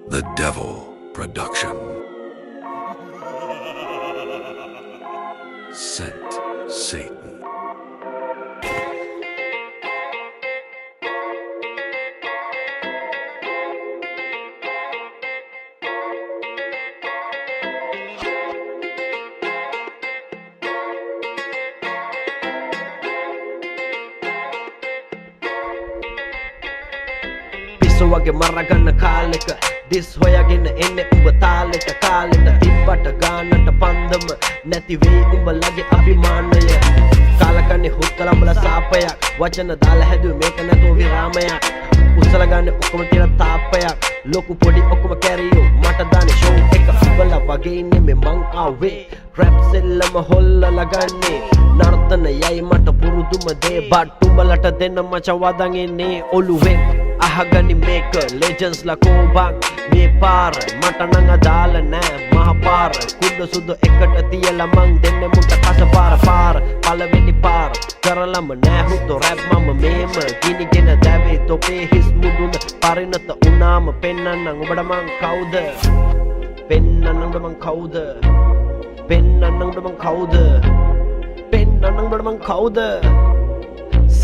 The Devil Production. Sent Satan. Wage maragana kaleka dis hoyagena enne umba taleta kaleta tibbata gaanata pandama නැති වෙයි උඹලගේ අභිමානය කාලකන්නේ හුත්තලඹල සාපයක් වචන දාලා හැදුවේ මේක නැතෝ විරාමයක් උසල ගන්න ඔක්කොම තියලා තාපයක් ලොකු පොඩි ඔක්කොම කැරියෝ මට දාන්නේ ෂෝ එක උඹලා වගේ ඉන්නේ මේ මං ආවේ රැප් සෙල්ලම හොල්ලලා ගන්නේ නර්තන යයි මට පුරුදුම දේ බට් උඹලට දෙන්න මචං වදන් එන්නේ ඔළුවේ ahagani make legends la kobang me par mata nang adala na mahapar kudu sudu ekata tiyala mang denne munta kasa par palaweni par karalama na huto rap mama mema kini gena dave tope his muduna parinata unama pennannan ubada man kauda pennannan ubada man kauda pennannan ubada man kauda pennannan ubada man kauda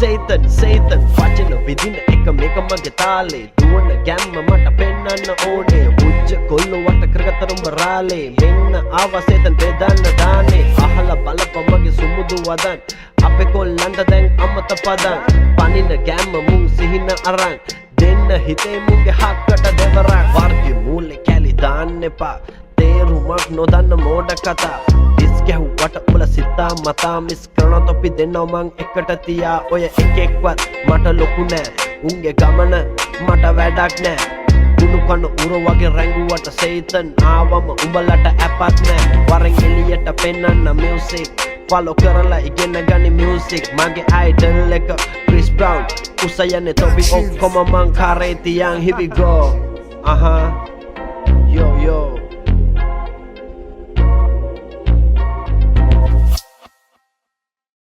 Satan, Satan, වචන විදින එක මේක මගේ තාලේ දුවන ගැම්ම මට පෙන්නන්න ඕනේ උච්ච කොල්ල වට කරගතර උඹ රාලේ මෙන්න ආවා Satan බෙදන්න දානේ අහලා බලපන් මගේ සුමුදු වදන් අපේ කොල්ලන්ට දැන් අමත පදන් පනින ගැම්ම මුන් සිහින අරන් දෙන්න හිතේ මුන්ගේ හක්කට දෙවරක් වර්ගි මූලේ කැලි දාන්න එපා තේරුමක් නොදන්න මෝඩ කතා ගැහුවට උඹල සිතා මතා මිස් කරන තොපි දෙන්නව මං එකට තියා ඔය එකෙක්වත් මට ලොකු නෑ උන්ගේ ගමන මට වැඩක් නෑ දුනු කන උර වගේ රැංගුවට සේතන් ආවම උඹලට ඇපත් නෑ වරෙන් එළියට පෙන්නන්න මියුසික් ෆලෝ කරලා ඉගෙන ගනි මියුසික් මගේ අයිඩල් එක ක්‍රිස් බ්‍රවුන් උසයන්නේ තොපි ඔක්කොම මං කරේ තියන් here we go yo yo